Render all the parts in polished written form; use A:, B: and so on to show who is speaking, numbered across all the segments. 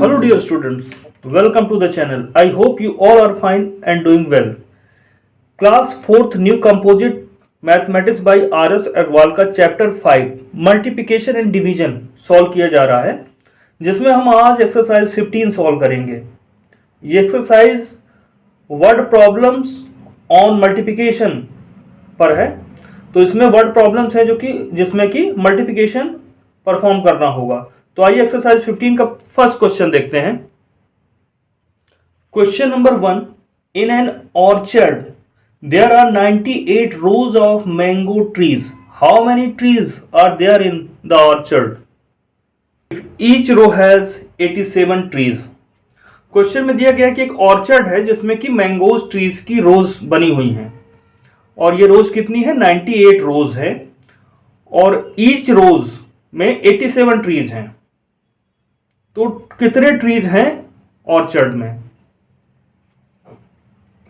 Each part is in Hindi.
A: Hello dear students, welcome to the channel. I hope you all are fine and doing well. Class 4th New Composite Mathematics by R.S. Agarwal का chapter 5 multiplication and division solve किया जा रहा है, जिसमें हम आज एक्सरसाइज 15 सॉल्व करेंगे। ये exercise word problems on multiplication पर है, तो इसमें वर्ड प्रॉब्लम्स है जिसमें कि मल्टीप्लिकेशन परफॉर्म करना होगा। तो आइए एक्सरसाइज 15 का फर्स्ट क्वेश्चन देखते हैं। Question number 1, in an orchard there are 98 rows of mango trees. How many trees are there in the orchard? Each row has 87 trees. Question में दिया गया कि एक ऑर्चर्ड है जिसमें कि मैंगोज ट्रीज की रोज बनी हुई हैं, और ये रोज कितनी है? 98 रोज है, और ईच रोज में 87 ट्रीज हैं। तो कितने ट्रीज हैं ऑर्चर्ड में?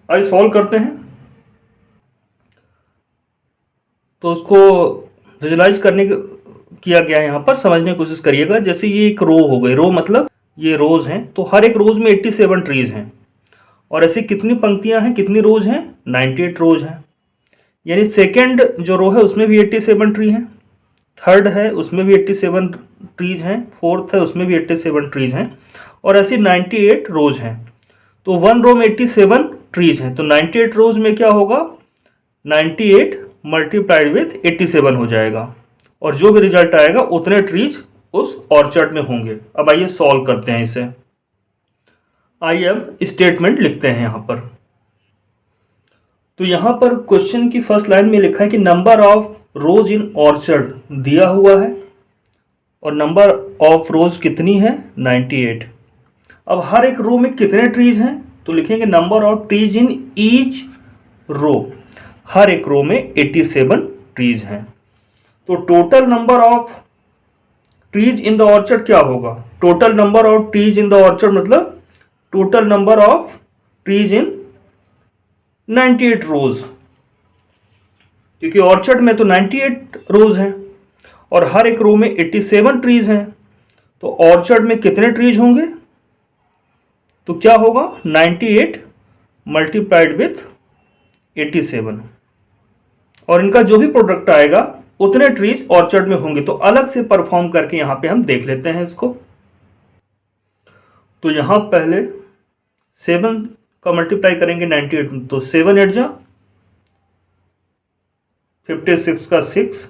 A: आइए सॉल्व करते हैं। तो उसको विजुलाइज करने किया गया है, यहाँ पर समझने की कोशिश करिएगा। जैसे ये एक रो हो गई, रो मतलब ये रोज हैं, तो हर एक रोज में 87 ट्रीज हैं, और ऐसी कितनी पंक्तियां हैं, कितनी रोज हैं? 98 रोज हैं। यानी सेकेंड जो रो है उसमें भी 87 ट्री हैं, थर्ड है उसमें भी 87 ट्रीज हैं, फोर्थ है उसमें भी 87 ट्रीज हैं, और ऐसी 98 रोज हैं। तो वन रो में 87 ट्रीज हैं, तो 98 रोज में क्या होगा? 98 मल्टीप्लाइड विथ 87 हो जाएगा, और जो भी रिजल्ट आएगा उतने ट्रीज उस ऑर्चर्ड में होंगे। अब आइए सॉल्व करते हैं इसे। आइए अब स्टेटमेंट लिखते हैं यहाँ पर। तो यहाँ पर क्वेश्चन की फर्स्ट लाइन में लिखा है कि number of rose in orchard दिया हुआ है, और नंबर ऑफ रोज कितनी है? 98। अब हर एक रो में कितने ट्रीज हैं? तो लिखेंगे number of trees in each row. हर एक रो में 87 ट्रीज हैं। तो total number of trees in the orchard क्या होगा? Total number of trees in the orchard मतलब total number of trees in 98 rows, क्योंकि ऑर्चर्ड में तो 98 रोज हैं और हर एक रो में 87 ट्रीज हैं। तो ऑर्चर्ड में कितने ट्रीज होंगे? तो क्या होगा? 98 मल्टीप्लाइड विथ 87, और इनका जो भी प्रोडक्ट आएगा उतने ट्रीज ऑर्चर्ड में होंगे। तो अलग से परफॉर्म करके यहां पे हम देख लेते हैं इसको। तो यहां पहले 7 का मल्टीप्लाई करेंगे 98 में, तो 7 8 जा 56 का 6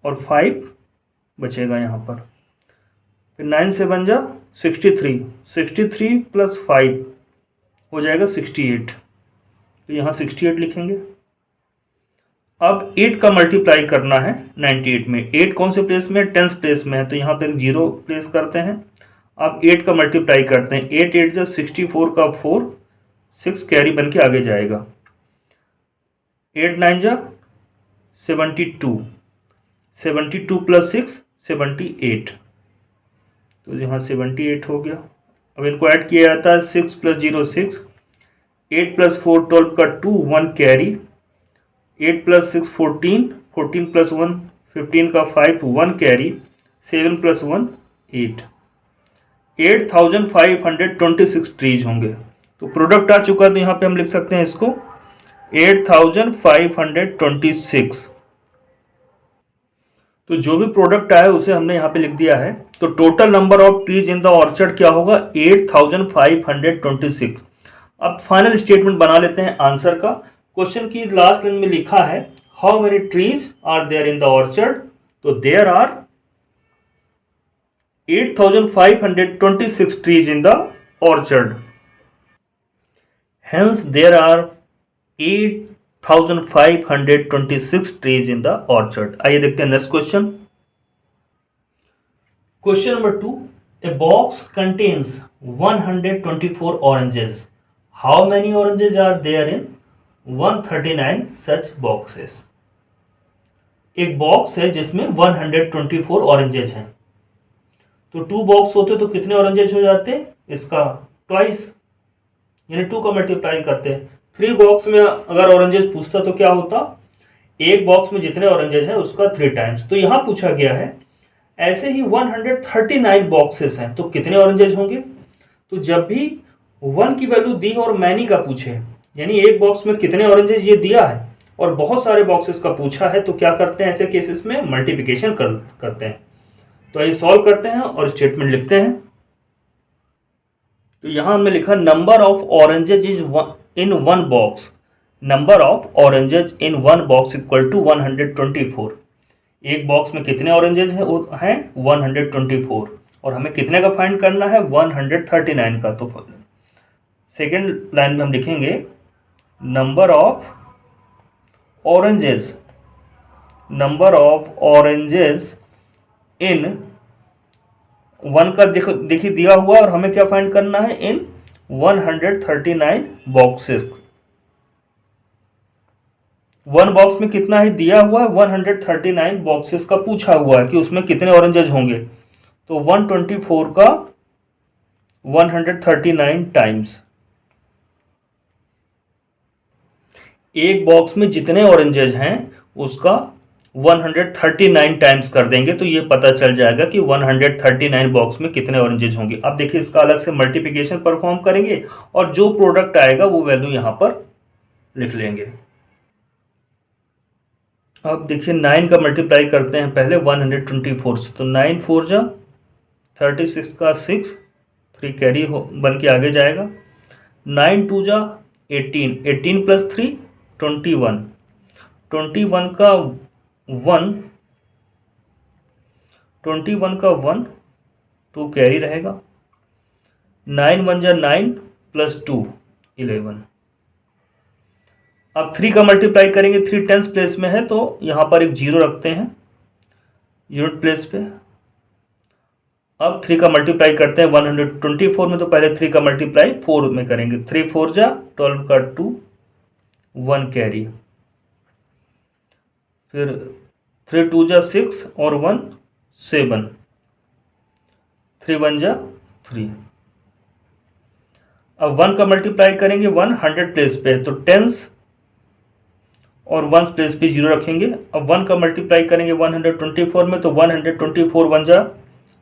A: और 5 बचेगा यहाँ पर। फिर 9 7 जा 63 प्लस 5 हो जाएगा 68, तो यहाँ 68 लिखेंगे। अब 8 का मल्टीप्लाई करना है 98 में। 8 कौन से प्लेस में? 10th प्लेस में है, तो यहाँ पर 0 प्लेस करते हैं। अब 8 का मल्टीप्लाई करते हैं। 8 8 जा 64 का 4, 6 कैरी बन के आगे जाएगा। 8 9 जा 72 प्लस 6 78, तो यहाँ 78 हो गया। अब इनको ऐड किया जाता है। 6 प्लस 0 6, 8 प्लस 4 12 का 2 1 कैरी, 8 प्लस 6 14, 14 प्लस 1 15 का 5 1 कैरी, 7 प्लस 1 8, 8526 ट्रीज होंगे। तो प्रोडक्ट आ चुका है, तो यहाँ पे हम लिख सकते हैं इसको 8526। तो जो भी प्रोडक्ट आया उसे हमने यहाँ पे लिख दिया है। तो total number of trees in the orchard क्या होगा? 8526। अब फाइनल स्टेटमेंट बना लेते हैं आंसर का। क्वेश्चन की लास्ट लाइन में लिखा है how many trees are there in the orchard? तो there are 8526 trees in the orchard. Hence, there are 8526 trees in the orchard. आइए देखते हैं next question. Question number 2, a box contains 124 oranges. How many oranges are there in 139 such boxes? एक बॉक्स है जिसमें 124 ऑरेंजेस हैं। तो 2 बॉक्स होते तो कितने ऑरेंजेस हो जाते? इसका ट्वाइस, यानी 2 का मल्टीप्लाई करते हैं। 3 बॉक्स में अगर ऑरेंजेस पूछता तो क्या होता? एक बॉक्स में जितने ऑरेंजेस हैं उसका 3 टाइम्स। तो यहाँ पूछा गया है ऐसे ही 139 बॉक्सेस हैं, तो कितने ऑरेंजेस होंगे? तो जब भी 1 की वैल्यू दी और मैनी का पूछे, यानी एक बॉक्स में कितने ऑरेंजेस ये दिया है और बहुत सारे बॉक्सेस का पूछा है, तो क्या करते हैं ऐसे केसेस में? मल्टीप्लिकेशन करते हैं। तो आइए सॉल्व करते हैं और स्टेटमेंट लिखते हैं। तो यहां हमने लिखा number of oranges is in one box, number of oranges in one box equal to 124। एक बॉक्स में कितने ऑरेंजेज हैं? 124, और हमें कितने का फाइंड करना है? 139 का। तो सेकेंड लाइन में हम लिखेंगे number of oranges, number of oranges in 1 का देखिए दिया हुआ, और हमें क्या फाइंड करना है? इन 139 बॉक्सेस। 1 बॉक्स में कितना है दिया हुआ है? 139 बॉक्सेस का पूछा हुआ है कि उसमें कितने ऑरेंजेस होंगे। तो 124 का 139 टाइम्स, एक बॉक्स में जितने ऑरेंजेस हैं उसका 139 टाइम्स कर देंगे, तो ये पता चल जाएगा कि 139 बॉक्स में कितने ऑरेंजेस होंगे। अब देखिए इसका अलग से मल्टीप्लिकेशन परफॉर्म करेंगे और जो प्रोडक्ट आएगा वो वैल्यू यहां पर लिख लेंगे। अब देखिए 9 का मल्टीप्लाई करते हैं पहले 124 से, तो 9 4 जा 36 का 6, 3 कैरी हो बन के आगे जाएगा। 9 2 जा 18, 18 प्लस 3 21, 21 का 1, 21 का 1, 2 कैरी रहेगा। 9 1 जा 9 प्लस 2 11। अब 3 का मल्टीप्लाई करेंगे, 3 टेंस प्लेस में है तो यहां पर एक 0 रखते हैं यूनिट प्लेस पे। अब 3 का मल्टीप्लाई करते हैं 124 में, तो पहले 3 का मल्टीप्लाई 4 में करेंगे। 3 4 जा 12 का 2, 1 कैरी, फिर 3 2 जा 6 और 1 7, 3 1 जा 3। अब 1 का मल्टीप्लाई करेंगे 100 प्लेस पे, तो टेंस और 1 प्लेस पे 0 रखेंगे। अब 1 का मल्टीप्लाई करेंगे 124 में, तो 124 1 जा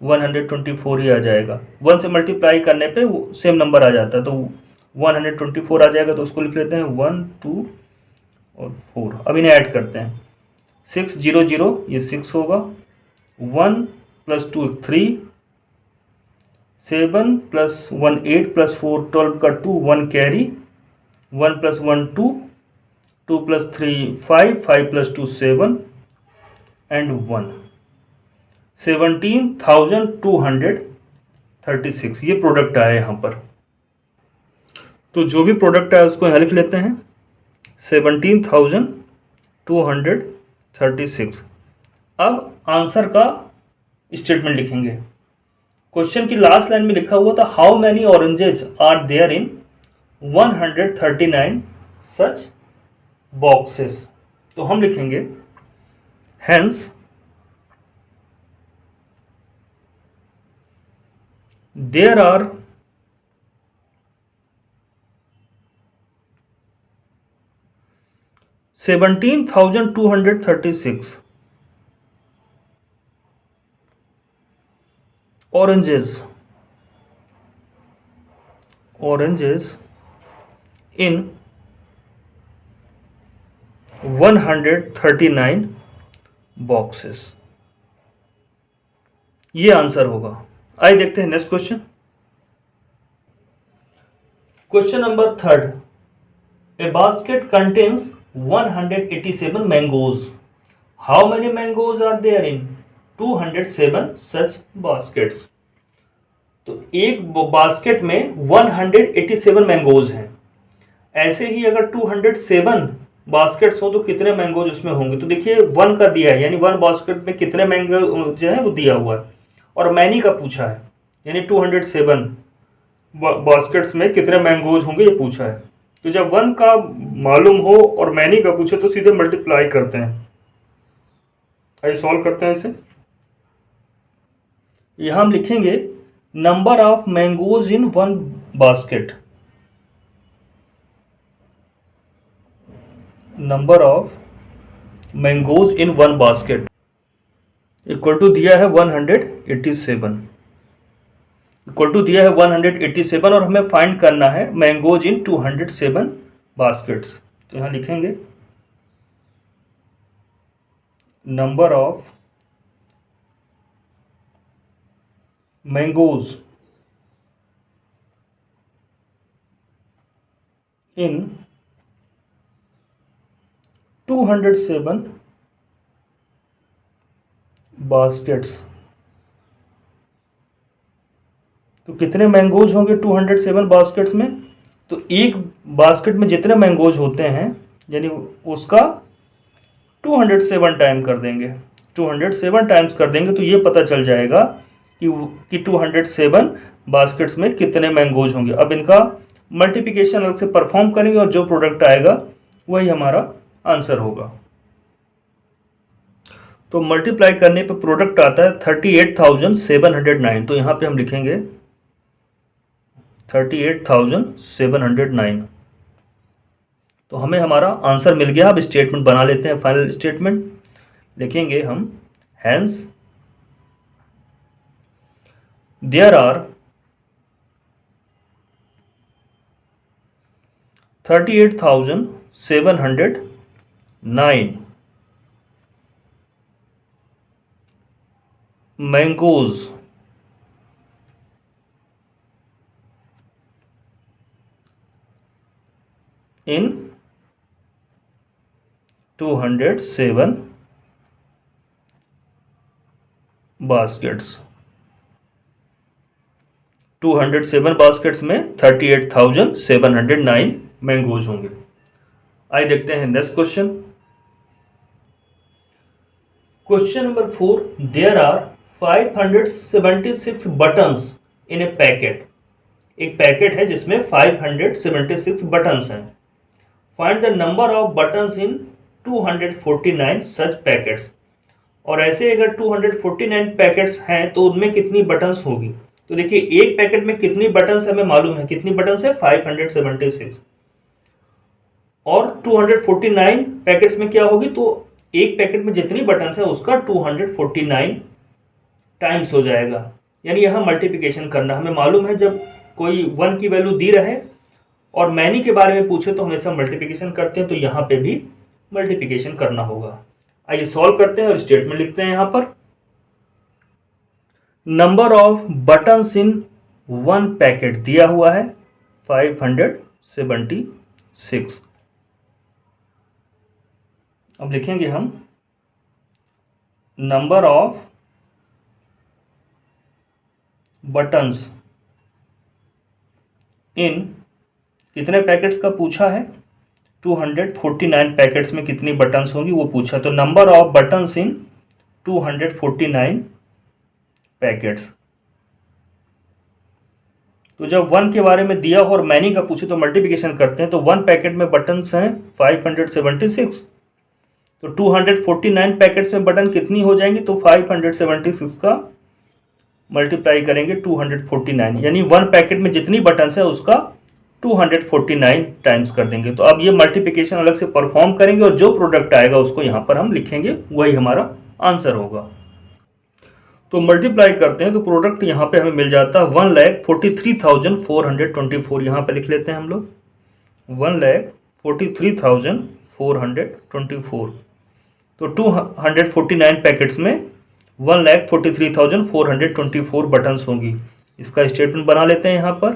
A: 124 ही आ जाएगा। 1 से मल्टीप्लाई करने पे सेम नंबर आ जाता है, तो 124 आ जाएगा, तो उसको लिख लेते हैं 1 2 और 4। अब इन्हें ऐड करते हैं, 6 0 0 ये 6 होगा, 1 प्लस 2 3, 7 प्लस 1 8 प्लस 4 12 का 2, 1 carry, 1 plus 1 2, 2 plus 3 5, 5 plus 2 7 and 1, 17,236 ये प्रोडक्ट आया यहाँ पर। तो जो भी प्रोडक्ट आया उसको यहाँ लिख लेते हैं 17,236। अब आंसर का स्टेटमेंट लिखेंगे। क्वेश्चन की लास्ट लाइन में लिखा हुआ था how many oranges are there in 139 such boxes. तो हम लिखेंगे hence there are 17,236 oranges in 139 boxes. ये आंसर होगा। आइए देखते हैं next question. Question number 3, a basket contains 187 mangoes, how many mangoes are there in 207 such baskets. तो एक बास्केट में 187 मैंगोज हैं, ऐसे ही अगर 207 बास्केट्स हो तो कितने मैंगोज उसमें होंगे। तो देखिए 1 का दिया है, यानी 1 बास्केट में कितने मैंगो जो है वो दिया हुआ है, और मैनी का पूछा है, यानी 207 बास्केट्स में कितने मैंगोज होंगे ये पूछा है। तो जब 1 का मालूम हो और मैनी का पूछे तो सीधे मल्टीप्लाई करते हैं। आइए सॉल्व करते हैं इसे। यहां हम लिखेंगे number of mangoes in 1 basket, number of mangoes in 1 basket, equal to दिया है 187, इक्वल टू दिया है 187 और हमें फाइंड करना है मैंगोज इन 207 बास्केट्स। तो यहाँ लिखेंगे number of mangoes in 207 baskets. तो कितने मैंगोज होंगे 207 बास्केट्स में? तो एक बास्केट में जितने मैंगोज होते हैं यानी उसका 207 टाइम कर देंगे, 207 टाइम्स कर देंगे तो ये पता चल जाएगा कि 207 बास्केट्स में कितने मैंगोज होंगे। अब इनका मल्टीप्लिकेशन अलग से परफॉर्म करेंगे और जो प्रोडक्ट आएगा वही हमारा आंसर होगा। तो मल्टीप्लाई करने पे प्रोडक्ट आता है 38,709। तो यहाँ पे हम लिखेंगे 38,709। तो हमें हमारा आंसर मिल गया। अब स्टेटमेंट बना लेते हैं, फाइनल स्टेटमेंट लिखेंगे हम, hence there are 38,709 mangoes in 207 baskets. 207 baskets में 38,709 मैंगोज होंगे। आइए देखते हैं next question. Question number 4, there are 576 buttons in a packet. एक पैकेट है जिसमें 576 बटन्स हैं। Find the number of buttons in 249 such packets. और ऐसे अगर 249 पैकेट्स हैं तो उनमें कितनी बटन्स होगी। तो देखिए एक पैकेट में कितनी बटन्स हमें मालूम है, कितनी बटन्स है 576, और 249 पैकेट्स में क्या होगी, तो एक पैकेट में जितनी बटन्स है उसका 249 टाइम्स हो जाएगा। यानी यहाँ मल्टीप्लिकेशन करना हमें मालूम है। जब कोई 1 की वैल्यू दी रहे और मैनी के बारे में पूछे तो हमेशा मल्टीप्लिकेशन करते हैं, तो यहाँ पे भी मल्टीप्लिकेशन करना होगा। आइए सॉल्व करते हैं और स्टेटमेंट लिखते हैं। यहाँ पर number of buttons in 1 packet दिया हुआ है 576। अब लिखेंगे हम नंबर ऑफ बटन्स इन, कितने पैकेट्स का पूछा है, 249 पैकेट्स में कितनी बटन्स होंगी वो पूछा। तो number of buttons in 249 packets. तो जब 1 के बारे में दिया हो और मैनी का पूछे तो मल्टीप्लिकेशन करते हैं। तो 1 पैकेट में बटन्स हैं 576, तो 249 पैकेट्स में बटन कितनी हो जाएंगी, तो 576 का मल्टीप्लाई करेंगे 249, यानी 1 पैकेट में जितनी बटन्स है उसका 249 टाइम्स कर देंगे। तो अब ये मल्टीप्लिकेशन अलग से परफॉर्म करेंगे और जो प्रोडक्ट आएगा उसको यहाँ पर हम लिखेंगे, वही हमारा आंसर होगा। तो मल्टीप्लाई करते हैं तो प्रोडक्ट यहाँ पे हमें मिल जाता है 1,43,424। यहाँ पे लिख लेते हैं हम लोग 1,43,424। तो 249 पैकेट्स में 1,43,424 बटन्स होंगी। इसका स्टेटमेंट बना लेते हैं यहाँ पर,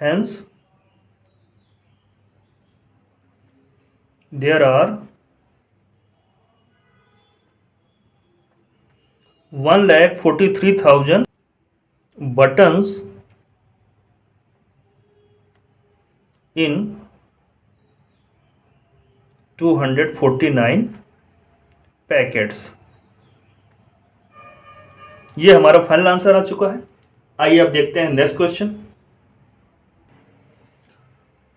A: hence there are 1,43,000 buttons in 249 packets. ये हमारा फाइनल आंसर आ चुका है। आइए अब देखते हैं next question.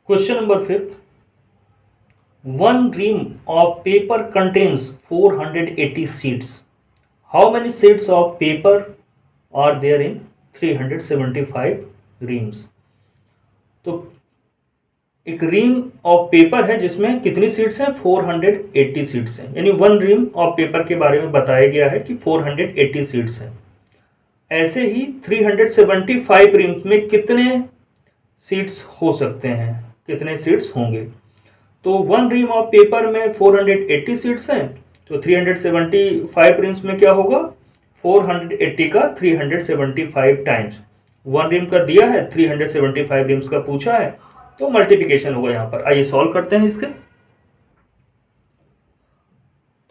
A: Question number 5, 1 ream of paper contains 480 sheets. How many sheets of paper are there in 375 reams? तो एक रीम ऑफ पेपर है जिसमें कितनी सीट्स हैं, 480 सीट्स हैं, यानी वन रीम ऑफ पेपर के बारे में बताया गया है कि 480 सीट्स हैं। ऐसे ही 375 रीम्स में कितने सीट्स हो सकते हैं, कितने सीट्स होंगे। तो वन रीम ऑफ पेपर में 480 सीट्स हैं, तो 375 रीम्स में क्या होगा, 480 का 375 टाइम्स, वन रीम का दिया है, 375 रीम्स का पूछा है, तो मल्टीप्लिकेशन होगा यहाँ पर। आइए सॉल्व करते हैं इसके।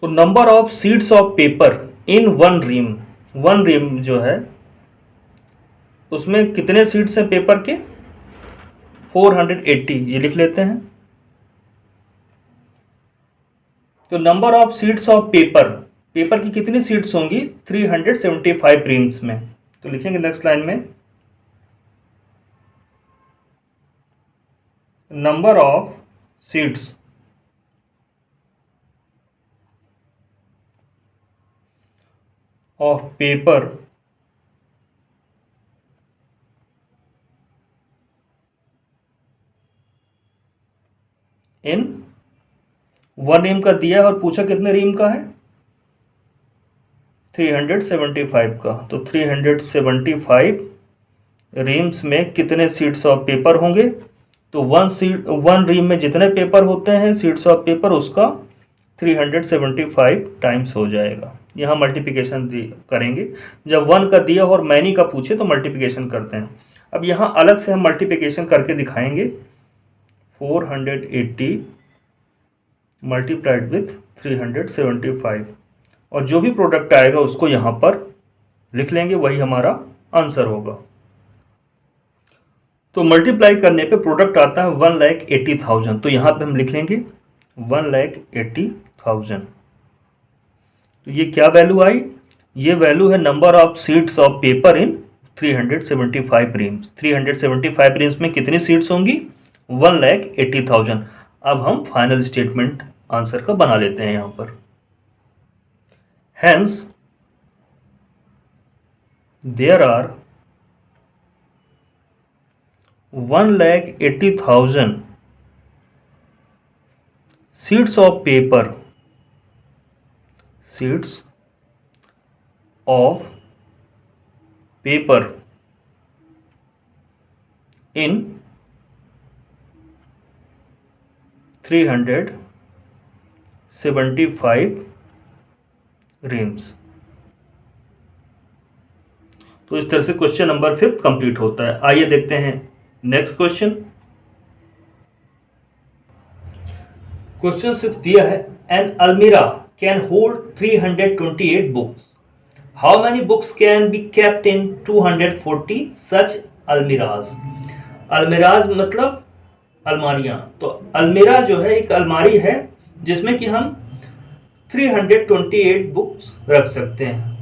A: तो number of sheets of paper in one ream जो है उसमें कितने सीट्स हैं पेपर के, 480, ये लिख लेते हैं। तो number of sheets of paper, paper की कितनी सीट्स होंगी, 375 रीम्स में, तो लिखेंगे नेक्स्ट लाइन में number of sheets of paper in one ream का दिया है और पूछा कितने रीम का है, 375 का। तो 375 रीम्स में कितने सीट्स ऑफ पेपर होंगे, तो वन रीम में जितने पेपर होते हैं सीट्स ऑफ पेपर, उसका 375 टाइम्स हो जाएगा। यहाँ मल्टीप्लिकेशन करेंगे, जब वन का दिया और मैनी का पूछे तो मल्टीप्लिकेशन करते हैं। अब यहाँ अलग से हम मल्टीप्लिकेशन करके दिखाएंगे, 480 मल्टीप्लाइड विथ 375, और जो भी प्रोडक्ट आएगा उसको यहाँ पर लिख लेंगे, वही हमारा आंसर होगा। तो मल्टीप्लाई करने पे प्रोडक्ट आता है 1,80,000, तो यहाँ पे हम लिख लेंगे 1,80,000। तो ये क्या वैल्यू आई, ये वैल्यू है number of sheets of paper in 375 reams. 375 reams में कितनी सीट्स होंगी, 1,80,000। अब हम फाइनल स्टेटमेंट आंसर का बना लेते हैं यहाँ पर। Hence, there are 1,80,000 sheets of paper in 375 reams. तो इस तरह से क्वेश्चन नंबर 5 कंप्लीट होता है। आइए देखते हैं नेक्स्ट क्वेश्चन। क्वेश्चन 6 दिया है, एन अलमीरा can hold 328 books, how many books can be kept in 240 such almirahs. Almirahs मतलब अलमारियां, तो अलमीरा जो है एक अलमारी है जिसमें कि हम 328 बुक्स रख सकते हैं।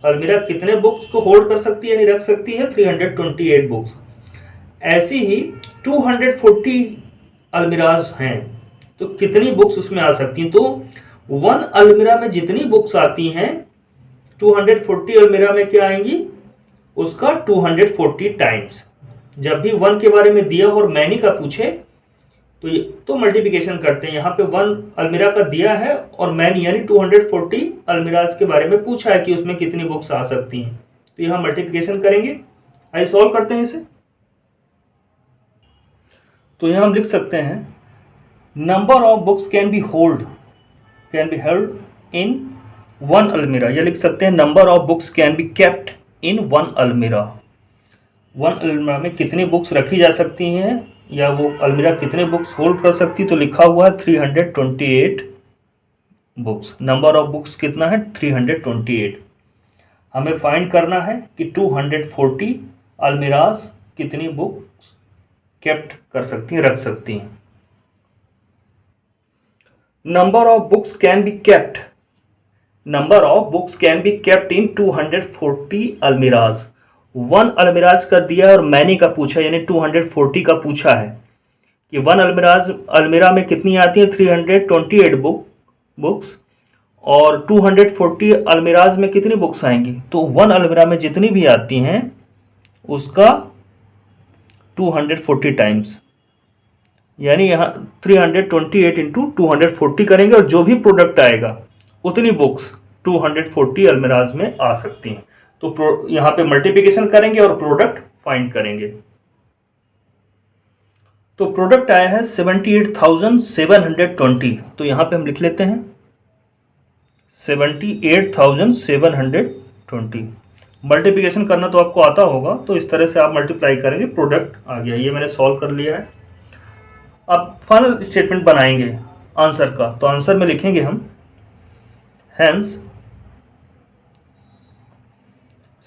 A: अलमीरा कितने बुक्स को होल्ड कर सकती है, यानी रख सकती है 328 बुक्स। ऐसी ही 240 अलमीराज हैं, तो कितनी बुक्स उसमें आ सकती हैं, तो वन अलमीरा में जितनी बुक्स आती हैं 240 अलमीरा में क्या आएंगी, उसका 240 टाइम्स। जब भी वन के बारे में दिया और मैनी का पूछे तो मल्टीप्लिकेशन करते हैं। यहाँ पे वन अलमीरा का दिया है और मैनी यानी 240 अलमीराज के बारे में पूछा है कि उसमें कितनी बुक्स आ सकती हैं, तो यहाँ मल्टीप्लिकेशन करेंगे। आइए सॉल्व करते हैं इसे। तो यहाँ हम लिख सकते हैं number of books can be held in one अलमीरा, या लिख सकते हैं number of books can be kept in one अलमीरा। वन अलमीरा में कितनी बुक्स रखी जा सकती हैं, या वो अलमीरा कितने बुक्स होल्ड कर सकती, तो लिखा हुआ है 328 बुक्स। नंबर ऑफ बुक्स कितना है, 328। हमें फाइंड करना है कि 240 अलमीराज कितनी बुक्स केप्ट कर सकती हैं, रख सकती हैं। Number of books can be kept in 240 almirahs. One almirahs का दिया और मैनी का पूछा, यानी 240 का पूछा है कि वन अलमीरा में कितनी आती है, 328 बुक्स, और 240 अलमीराज में कितनी बुक्स आएंगी, तो वन अलमीरा में जितनी भी आती हैं उसका 240 टाइम्स। यानी यहाँ 328 इंटू 240 करेंगे और जो भी प्रोडक्ट आएगा उतनी बुक्स 240 अलमिराज में आ सकती हैं। तो यहाँ पे मल्टीप्लिकेशन करेंगे और प्रोडक्ट फाइंड करेंगे। तो प्रोडक्ट आया है 78,720। तो यहाँ पे हम लिख लेते हैं 78,720। मल्टीप्लिकेशन करना तो आपको आता होगा, तो इस तरह से आप मल्टीप्लाई करेंगे, प्रोडक्ट आ गया। ये मैंने सॉल्व कर लिया है। अब फाइनल स्टेटमेंट बनाएंगे आंसर का। तो आंसर में लिखेंगे हम hence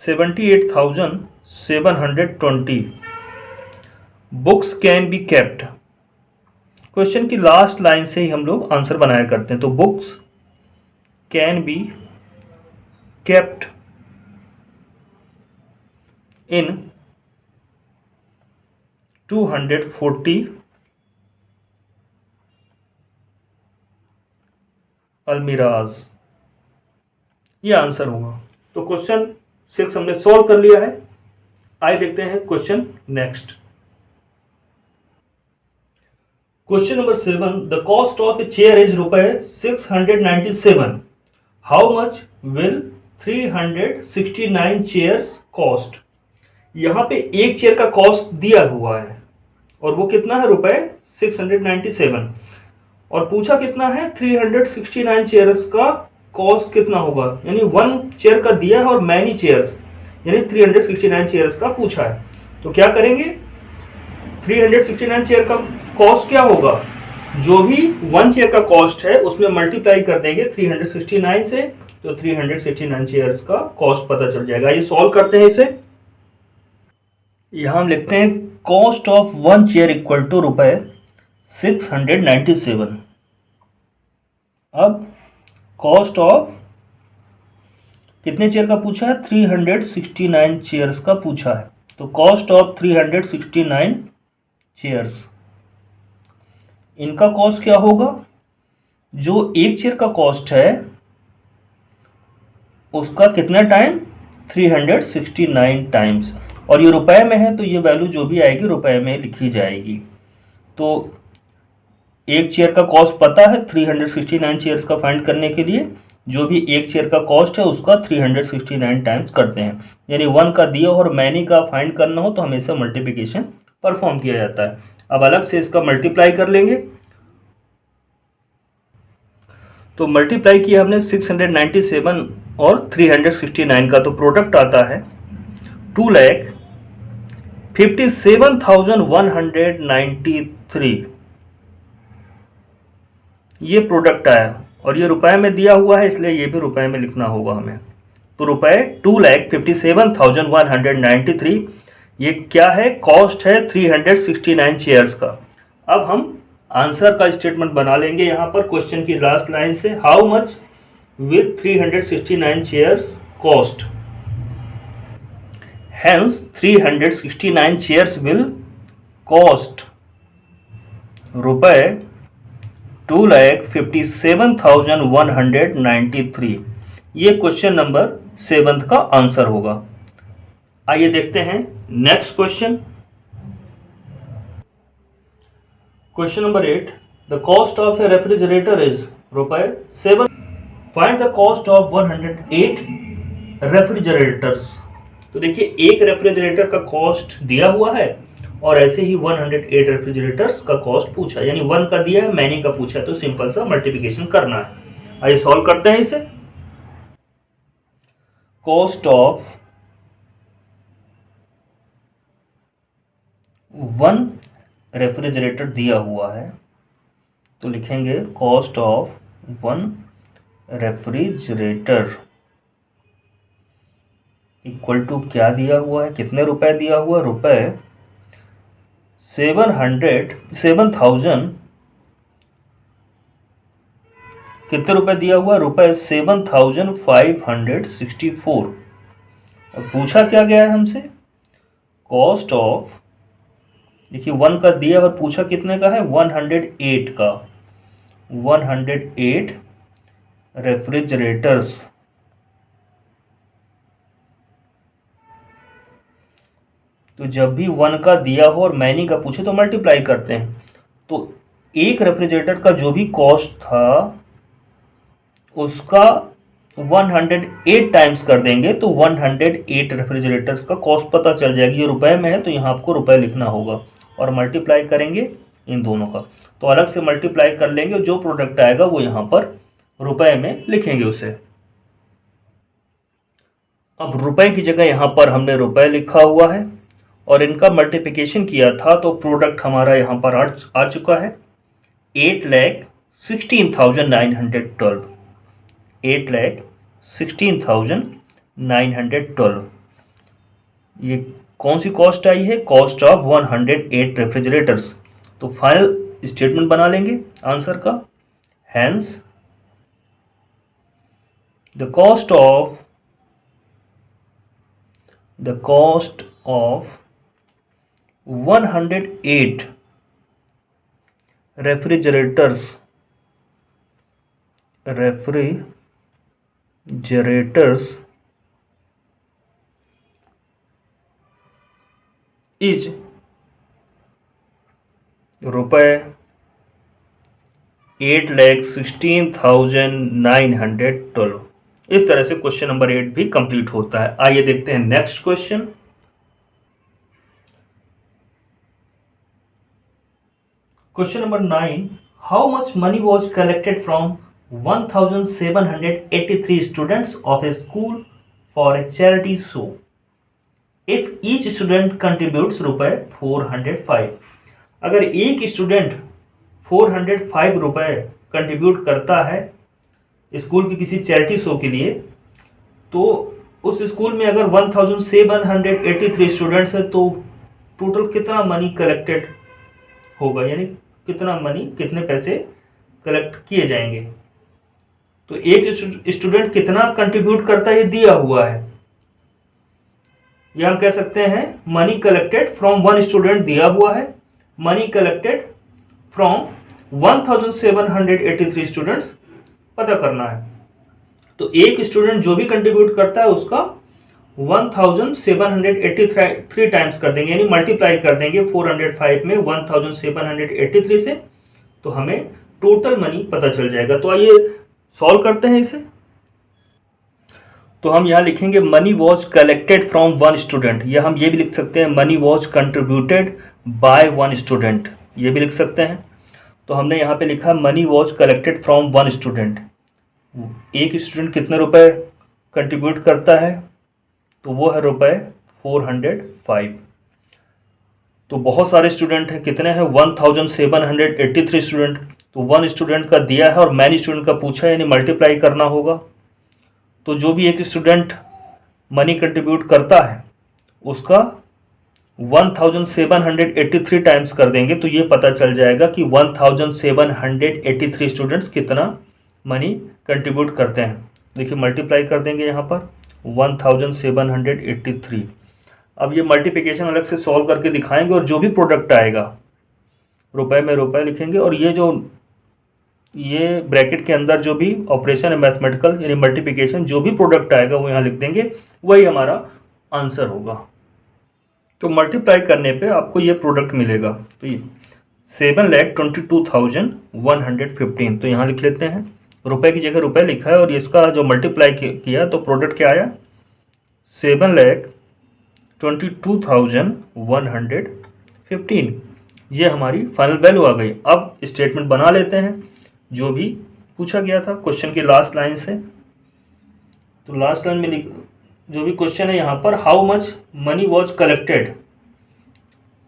A: 78,720 books can be kept. Question की लास्ट लाइन से ही हम लोग आंसर बनाया करते हैं। तो books can be kept in 240 अलमीराज, ये आंसर होगा। तो क्वेश्चन 6 हमने सॉल्व कर लिया है। आइए देखते हैं question next. Question number 7, the cost of a chair is ₹697। How much will 369 chairs cost. यहाँ पे एक चेयर का कॉस्ट दिया हुआ है और वो कितना है ₹697, और पूछा कितना है 369 चेयर्स का कॉस्ट कितना होगा। यानी 1 चेयर का दिया है और मैनी चेयर्स यानी 369 चेयर्स का पूछा है। तो क्या करेंगे, 369 चेयर का कॉस्ट क्या होगा, जो भी 1 चेयर का कॉस्ट है उसमें मल्टीप्लाई कर देंगे 369 से, तो 369 चेयर्स का कॉस्ट पता चल जाएगा। ये सॉल्व करते हैं इसे। यहां हम लिखते हैं cost of 1 chair equal to ₹697। अब कॉस्ट ऑफ कितने चेयर का पूछा है, 369 चेयर्स का पूछा है। तो कॉस्ट ऑफ 369 चेयर्स, इनका कॉस्ट क्या होगा, जो एक चेयर का कॉस्ट है उसका कितना टाइम, 369 टाइम्स, और ये रुपए में है तो ये वैल्यू जो भी आएगी रुपए में लिखी जाएगी। तो एक चेयर का कॉस्ट पता है 369 चेयर्स का फाइंड करने के लिए, जो भी एक चेयर का कॉस्ट है उसका 369 टाइम्स करते हैं। यानी 1 का दिया और मैनी का फाइंड करना हो तो हमेशा मल्टीप्लिकेशन परफॉर्म किया जाता है। अब अलग से इसका मल्टीप्लाई कर लेंगे। तो मल्टीप्लाई किया हमने 697 और 369 का, तो प्रोडक्ट आता है 2,57,193। ये प्रोडक्ट आया और ये रुपए में दिया हुआ है, इसलिए ये भी रुपए में लिखना होगा हमें। तो रुपए 2,57,193, ये क्या है, कॉस्ट है 369 चेयर्स का। अब हम आंसर का स्टेटमेंट बना लेंगे यहाँ पर क्वेश्चन की लास्ट लाइन से, how much will 369 chairs cost. Hence 369 chairs will cost ₹2,57,193। ये क्वेश्चन नंबर 7 का आंसर होगा। आइए देखते हैं next question. Question number 8, the cost of A refrigerator is ₹7। Find the cost of 108 refrigerators. तो देखिए एक रेफ्रिजरेटर का कॉस्ट दिया हुआ है और ऐसे ही 108 रेफ्रिजरेटर्स का कॉस्ट पूछा, यानी 1 का दिया है मैनी का पूछा है, तो सिंपल सा मल्टीप्लिकेशन करना है। आइए सॉल्व करते हैं इसे। कॉस्ट ऑफ 1 रेफ्रिजरेटर दिया हुआ है, तो लिखेंगे cost of 1 refrigerator equal to क्या दिया हुआ है, कितने रुपए दिया हुआ है, रुपए 7,000 कितने रुपए दिया हुआ है, रुपए 7,564। अब पूछा क्या गया है हमसे, कॉस्ट ऑफ, देखिए 1 का दिया और पूछा कितने का है, 108 का, 108 रेफ्रिजरेटर्स। तो जब भी 1 का दिया हो और मैनी का पूछे तो मल्टीप्लाई करते हैं। तो तो एक रेफ्रिजरेटर का जो भी कॉस्ट था उसका 108 टाइम्स कर देंगे तो 108 रेफ्रिजरेटर्स का कॉस्ट पता चल जाएगी। ये रुपए में है तो यहाँ आपको रुपए लिखना होगा और मल्टीप्लाई करेंगे इन दोनों का, तो अलग से मल्टीप्लाई कर लेंगे और जो प्रोडक्ट आएगा वो यहाँ पर रुपए में लिखेंगे उसे। अब रुपए की जगह यहाँ पर हमने रुपए लिखा हुआ है और इनका मल्टीप्लिकेशन किया था तो प्रोडक्ट हमारा यहाँ पर आ चुका है 8,16,912। 8,16,912 ये कौन सी कॉस्ट आई है? Cost of 108 refrigerators. तो फाइनल स्टेटमेंट बना लेंगे आंसर का। Hence the cost of 108 refrigerators is रुपए 8,16,912। इस तरह से क्वेश्चन नंबर 8 भी कंप्लीट होता है। आइए देखते हैं next question. Question number 9, how much money was collected from 1,783 students of a school for a charity show if each student contributes रुपए 405। अगर एक स्टूडेंट 405 रुपए कंट्रीब्यूट करता है स्कूल की किसी चैरिटी शो के लिए, तो उस स्कूल में अगर 1,783 स्टूडेंट्स है तो टोटल कितना मनी कलेक्टेड होगा, यानी कितना मनी, कितने पैसे कलेक्ट किए जाएंगे। तो एक स्टूडेंट कितना कंट्रीब्यूट करता है ये दिया हुआ है, या हम कह सकते हैं money collected from one student दिया हुआ है, मनी कलेक्टेड फ्रॉम 1,783 स्टूडेंट्स पता करना है। तो एक स्टूडेंट जो भी कंट्रीब्यूट करता है उसका 1,783 टाइम्स कर देंगे, यानी मल्टीप्लाई कर देंगे 405 में 1,783 से, तो हमें टोटल मनी पता चल जाएगा। तो आइए सॉल्व करते हैं इसे। तो हम यहाँ लिखेंगे money was collected from one student, या हम ये भी लिख सकते हैं money was contributed by one student, ये भी लिख सकते हैं। तो हमने यहाँ पे लिखा money was collected from one student. एक स्टूडेंट कितने रुपए कंट्रीब्यूट करता है, तो वो है रुपए 405। तो बहुत सारे स्टूडेंट हैं, कितने हैं 1,783 स्टूडेंट, तो वन स्टूडेंट का दिया है और मैनी स्टूडेंट का पूछा है, यानी मल्टीप्लाई करना होगा। तो जो भी एक स्टूडेंट मनी कंट्रीब्यूट करता है उसका 1,783 टाइम्स कर देंगे, तो ये पता चल जाएगा कि 1,783 स्टूडेंट्स कितना मनी कंट्रीब्यूट करते हैं। देखिए मल्टीप्लाई कर देंगे यहाँ पर 1,783। अब ये मल्टीप्लिकेशन अलग से सॉल्व करके दिखाएंगे और जो भी प्रोडक्ट आएगा रुपए में रुपए लिखेंगे, और ये ब्रैकेट के अंदर जो भी ऑपरेशन है मैथमेटिकल यानी मल्टीप्लिकेशन, जो भी प्रोडक्ट आएगा वो यहाँ लिख देंगे, वही हमारा आंसर होगा। तो मल्टीप्लाई करने पे आपको ये प्रोडक्ट मिलेगा। तो ये 7,22,115, तो यहाँ लिख लेते हैं, रुपए की जगह रुपए लिखा है और इसका जो मल्टीप्लाई किया तो प्रोडक्ट क्या आया 7,22,115। ये हमारी फाइनल वैल्यू आ गई। अब स्टेटमेंट बना लेते हैं जो भी पूछा गया था क्वेश्चन के लास्ट लाइन से। तो लास्ट लाइन में जो भी क्वेश्चन है यहाँ पर, how much money was collected,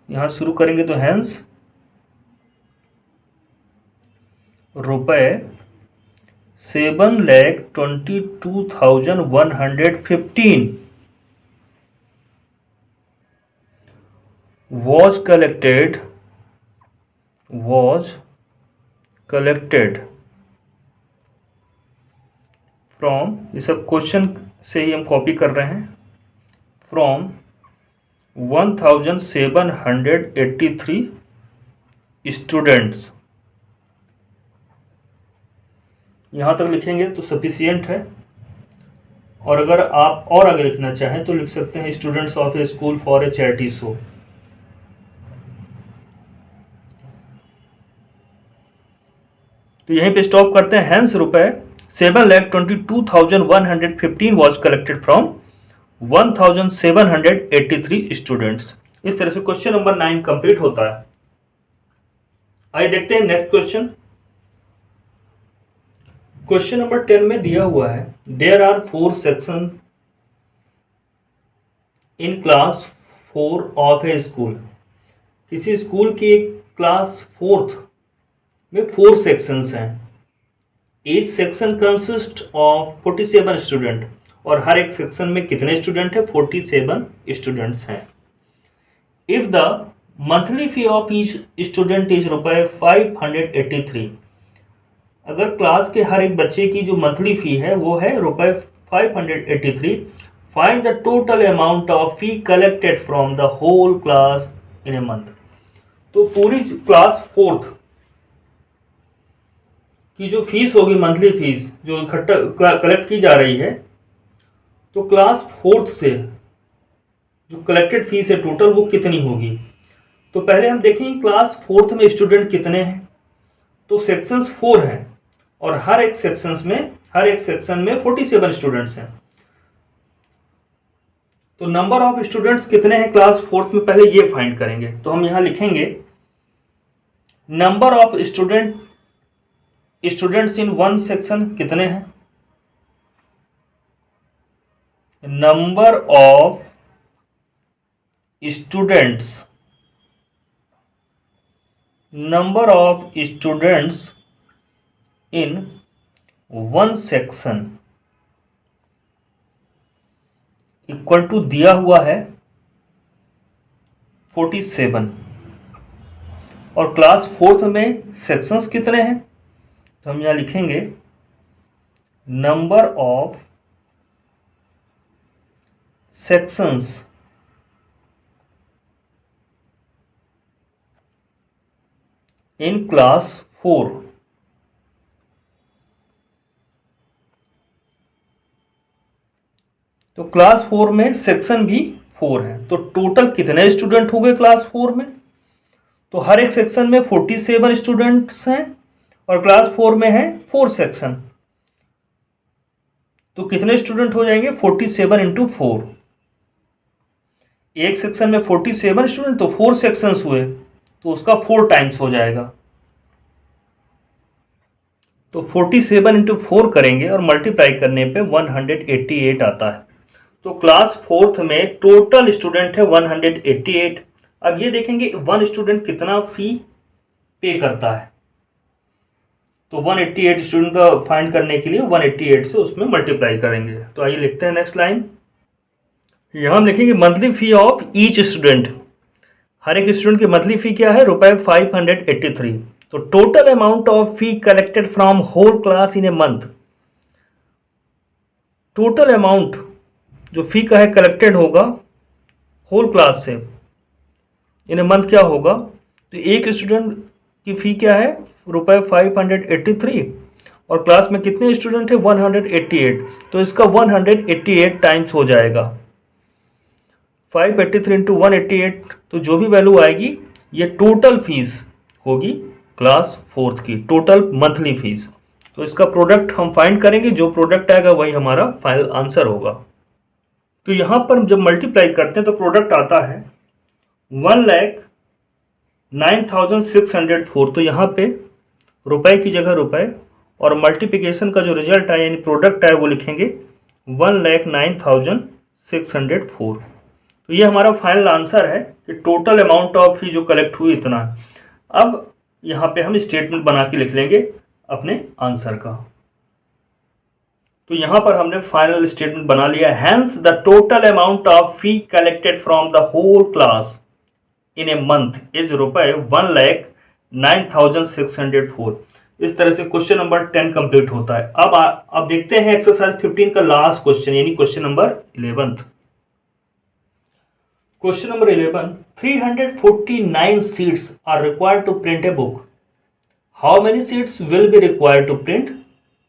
A: यहाँ शुरू करेंगे तो हैंस रुपए 7,22,115 was collected from, ये सब क्वेश्चन से ही हम कॉपी कर रहे हैं, फ्रॉम 1,783 स्टूडेंट्स। यहाँ तक लिखेंगे तो सफिशियंट है, और अगर आप और आगे लिखना चाहें तो लिख सकते हैं students of a school for a charity show. तो यहीं पे स्टॉप करते हैं। हैंस रुपए 7,22,115 वॉज कलेक्टेड फ्रॉम 1,783 स्टूडेंट्स। इस तरह से क्वेश्चन नंबर 9 कंप्लीट होता है। आइए देखते हैं नेक्स्ट क्वेश्चन। क्वेश्चन नंबर 10 में दिया हुआ है there are 4 section in class 4 of a school. किसी स्कूल की क्लास 4th में 4 सेक्शंस हैं। Each section consist of 47 student, और हर एक सेक्शन में कितने स्टूडेंट है? 47 स्टूडेंट्स हैं। If the monthly fee of each student is रुपए 583, अगर क्लास के हर एक बच्चे की जो मंथली फी है वो है रुपए 583, find the total amount of fee collected from the whole class in a month. तो पूरी क्लास 4th की जो फीस होगी, मंथली फीस जो इकट्ठा कलेक्ट की जा रही है, तो क्लास 4th से जो कलेक्टेड फीस है टोटल वो कितनी होगी। तो पहले हम देखेंगे क्लास 4th में स्टूडेंट कितने हैं। तो सेक्शंस 4 हैं और हर एक सेक्शन में 47 स्टूडेंट्स हैं। तो नंबर ऑफ स्टूडेंट्स कितने हैं क्लास 4th में, पहले ये फाइंड करेंगे। तो हम यहां लिखेंगे number of students in one section कितने हैं। Number of students in one section equal to दिया हुआ है 47, और क्लास 4th में सेक्शंस कितने हैं। तो हम यहां लिखेंगे number of sections in class 4। तो क्लास 4 में सेक्शन भी 4 है, तो टोटल कितने स्टूडेंट हो गए क्लास 4 में। तो हर एक सेक्शन में 47 स्टूडेंट्स हैं और क्लास 4 में है 4 सेक्शन, तो कितने स्टूडेंट हो जाएंगे? 47 इंटू 4। एक सेक्शन में 47 स्टूडेंट, तो 4 सेक्शंस हुए, तो उसका 4 टाइम्स हो जाएगा। तो 47 इंटू 4 करेंगे और मल्टीप्लाई करने पे 188 आता है। तो क्लास 4th में टोटल स्टूडेंट है 188। अब ये देखेंगे वन स्टूडेंट कितना फी पे करता है। तो 188 स्टूडेंट का फाइंड करने के लिए 188 से उसमें मल्टीप्लाई करेंगे। तो आइए लिखते हैं नेक्स्ट लाइन। यहां हम लिखेंगे monthly fee of each student. हर एक स्टूडेंट की मंथली फी क्या है? रुपए 583। तो total amount of fee collected from whole class in a month. Total amount जो फी का है कलेक्टेड होगा होल क्लास से इन ए मंथ क्या होगा? तो एक स्टूडेंट की फी क्या है? रुपए 583, और क्लास में कितने स्टूडेंट है? 188। तो इसका 188 टाइम्स हो जाएगा। 583 इंटू 188, तो जो भी वैल्यू आएगी ये टोटल फीस होगी क्लास 4th की, टोटल मंथली फीस। तो इसका प्रोडक्ट हम फाइंड करेंगे, जो प्रोडक्ट आएगा वही हमारा फाइनल आंसर होगा। तो यहाँ पर जब मल्टीप्लाई करते हैं तो प्रोडक्ट आता है 1,09,604। तो यहाँ पे रुपए की जगह रुपए, और मल्टीप्लिकेशन का जो रिजल्ट आया यानी प्रोडक्ट आया वो लिखेंगे 1,09,604। तो ये हमारा फाइनल आंसर है कि टोटल अमाउंट ऑफ फी जो कलेक्ट हुई इतना है। अब यहाँ पे हम स्टेटमेंट बना के लिख लेंगे अपने आंसर का। तो यहाँ पर हमने फाइनल स्टेटमेंट बना लिया। Hence the total amount of fee collected from the whole class in a month is रुपए 1,09,604। इस तरह से क्वेश्चन नंबर 10 कंप्लीट होता है। अब देखते हैं एक्सरसाइज 15 का लास्ट क्वेश्चन यानी question number 11। Question number 11, 349 seats are required to print a book. How many seats will be required to print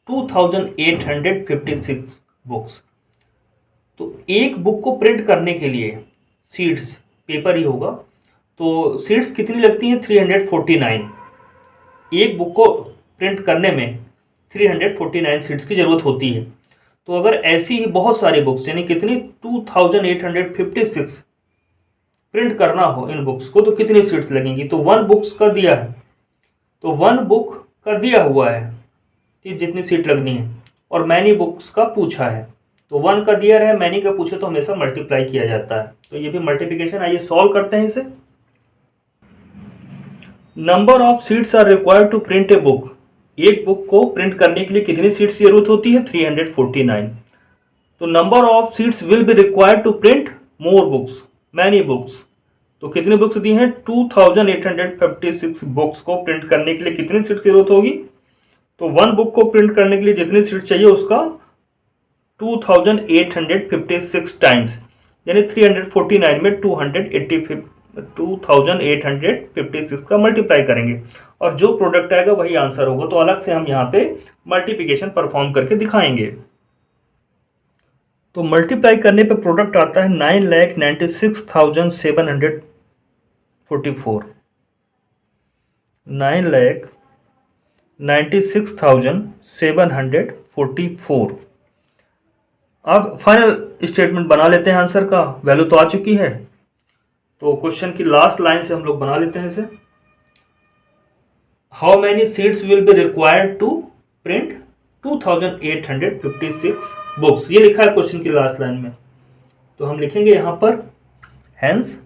A: 2856 books? तो एक बुक को प्रिंट करने के लिए सीट्स पेपर ही होगा, तो सीट्स कितनी लगती हैं? 349। एक बुक को प्रिंट करने में 349 सीट्स की ज़रूरत होती है। तो अगर ऐसी ही बहुत सारी बुक्स यानी कितनी 2856 प्रिंट करना हो इन बुक्स को, तो कितनी सीट्स लगेंगी? तो 1 बुक्स का दिया है, तो 1 बुक का दिया हुआ है कि जितनी सीट लगनी है, और मैनी बुक्स का पूछा है। तो 1 का दिया रहे, मैनी का पूछे तो हमेशा मल्टीप्लाई किया जाता है। तो ये भी मल्टीप्लिकेशन। आइए सॉल्व करते हैं इसे। Number of sheets are required to print a book. एक बुक को प्रिंट करने के लिए कितनी सीट्स की जरूरत होती है? 349। तो number of sheets will be required to print more books, many books. तो कितनी बुक्स दी हैं? 2856 बुक्स को प्रिंट करने के लिए कितनी सीट की जरूरत होगी? तो 1 बुक को प्रिंट करने के लिए जितनी सीट चाहिए उसका 2856 टाइम्स, यानी 349 में 2856 का मल्टीप्लाई करेंगे और जो प्रोडक्ट आएगा वही आंसर होगा। तो अलग से हम यहाँ पे मल्टीप्लिकेशन परफॉर्म करके दिखाएंगे। तो मल्टीप्लाई करने पे प्रोडक्ट आता है 9,96,744। 9,96,744। अब फाइनल स्टेटमेंट बना लेते हैं आंसर का। वैल्यू तो आ चुकी है, तो क्वेश्चन की लास्ट लाइन से हम लोग बना लेते हैं इसे। How many sheets will be required to print 2856 books, ये लिखा है क्वेश्चन की लास्ट लाइन में। तो हम लिखेंगे यहां पर hence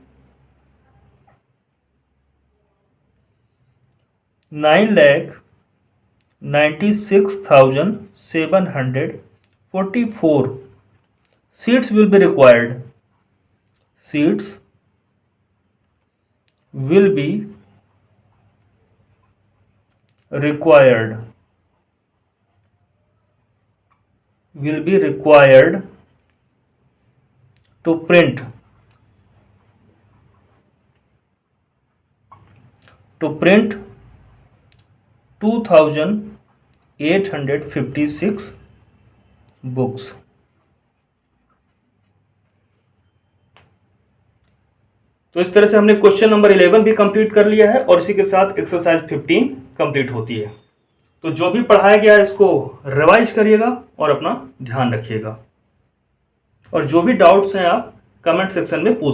A: 9,96,744 seats will be required. Seats will be required. Will be required to print 2,856 books. तो इस तरह से हमने क्वेश्चन नंबर 11 भी कंप्लीट कर लिया है और इसी के साथ एक्सरसाइज 15 कंप्लीट होती है। तो जो भी पढ़ाया गया है इसको रिवाइज करिएगा और अपना ध्यान रखिएगा, और जो भी डाउट्स हैं आप कमेंट सेक्शन में पूछ